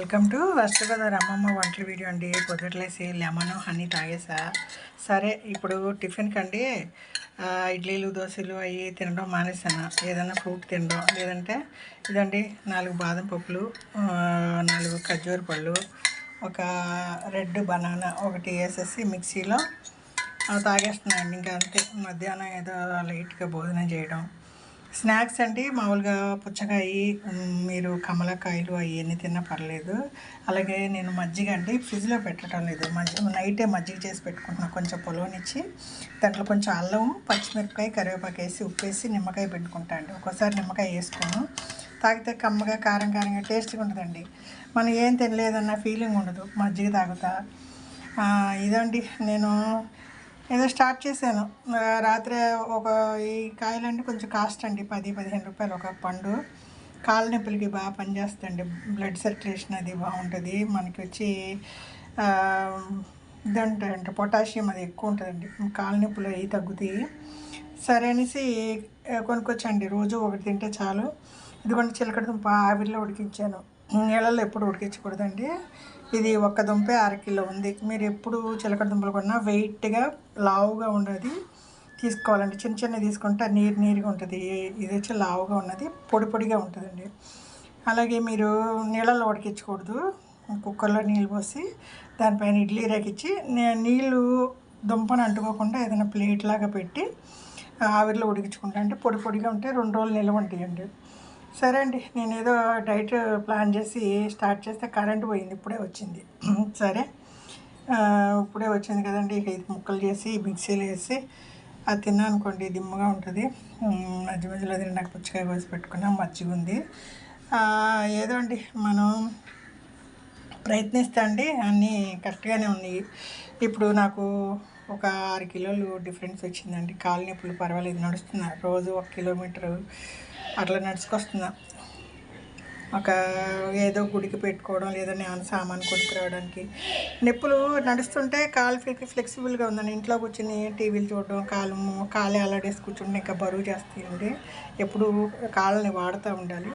Welcome to west Godavari అమ్మమ్మ వంటల video అండి. పొద్దుట్లేసి లెమన్ హనీ తాగేసా. సరే ఇప్పుడు టిఫిన్కి అండి ఇడ్లీలు దోశలు అవి తినడం మానేసాను. ఏదైనా ఫ్రూట్ తినడం, లేదంటే ఇదండి 4 బాదం పప్పులు, 4 ఖర్జూర పళ్ళు, ఒక రెడ్ బనానా ఒకటి వేసేసి మిక్సీలో తాగేస్తున్నాయండి. ఇంకా అంతే. మధ్యాహ్నం ఏదో లైట్గా భోజనం చేయడం. స్నాక్స్ అండి మామూలుగా పుచ్చకాయ, మీరు కమలకాయలు అవన్నీ తిన్నా పర్లేదు. అలాగే నేను మజ్జిగ అండి ఫ్రిడ్జ్లో పెట్టడం లేదు, నైటే మజ్జిగ చేసి పెట్టుకుంటున్నాను. కొంచెం పొలవనిచ్చి దాంట్లో కొంచెం అల్లం, పచ్చిమిరపకాయ, కరివేపాకు వేసి ఉప్పేసి నిమ్మకాయ పెట్టుకుంటాను అండి. ఒక్కోసారి నిమ్మకాయ వేసుకోను. తాగితే కమ్మగా కారంగా టేస్ట్గా ఉంటుందండి. మనం ఏం తినలేదన్న ఫీలింగ్ ఉండదు మజ్జిగ తాగుతా. ఇదండి నేను ఏదో స్టార్ట్ చేశాను. రాత్రి ఈ కాయలండి కొంచెం కాస్ట్ అండి, 10-15 రూపాయలు ఒక పండు. కాళ్ళ నొప్పులకి బాగా పనిచేస్తుందండి. బ్లడ్ సర్క్యులేషన్ అది బాగుంటుంది. మనకి వచ్చి ఇదంటే పొటాషియం అది ఎక్కువ ఉంటుందండి. కాళ్ళ నొప్పులు అవి తగ్గుతాయి. సరే అనేసి కొనుక్కొచ్చండి. రోజు ఒకటి తింటే చాలు. ఇదిగోండి చిలకడ దుంప ఆవిరిలో ఉడికించాను. నీళ్ళల్లో ఎప్పుడు ఉడికించకూడదండి. ఇది ఒక్క దుంపే 1/2 కిలో ఉంది. మీరు ఎప్పుడు చిలకడ దుంపలు కొన్నా వెయిట్గా లావుగా ఉన్నది తీసుకోవాలండి. చిన్న తీసుకుంటే నీరుగా ఉంటుంది. ఇది వచ్చి లావుగా ఉన్నది పొడిగా ఉంటుందండి. అలాగే మీరు నీళ్ళల్లో ఉడికించకూడదు. కుక్కర్లో నీళ్ళు పోసి దానిపైన ఇడ్లీ రేకిచ్చి నీళ్ళు దుంపను అంటుకోకుండా ఏదైనా ప్లేట్ లాగా పెట్టి ఆవిరిలో ఉడికించుకుంటా. అంటే పొడిగా ఉంటే 2 రోజులు నిల్వ ఉంటాయండి. సరే అండి, నేను ఏదో డైట్ ప్లాన్ చేసి స్టార్ట్ చేస్తే కరెంట్ పోయింది. ఇప్పుడే వచ్చింది. సరే ఇప్పుడే వచ్చింది కదండి. ఇక ఇది ముక్కలు చేసి మిక్సీలో వేసి అది తిన్నా అనుకోండి, దిమ్మగా ఉంటుంది. మధ్యలో నాకు పుచ్చకాయ కోసి పెట్టుకున్నా, మజ్జిగ ఉంది. ఏదో అండి మనం ప్రయత్నిస్తే అండి అన్నీ కరెక్ట్గానే ఉన్నాయి. ఇప్పుడు నాకు ఒక 6 కిలోలు డిఫరెన్స్ వచ్చిందండి. కాళ్ళ నొప్పులు పర్వాలేదు, నడుస్తున్నా. రోజు 1 కిలోమీటరు అట్లా నడుచుకొస్తున్నా. ఒక ఏదో గుడికి పెట్టుకోవడం, లేదని ఏమైనా సామాన్ కొనుక్కురావడానికి. నొప్పులు నడుస్తుంటే కాలు ఫ్లెక్సిబుల్గా ఉందండి. ఇంట్లో కూర్చొని టీవీలు చూడడం, కాలు అలాడేసి కూర్చుంటే ఇంకా బరువు చేస్తాయండి. ఎప్పుడు కాళ్ళని వాడుతూ ఉండాలి.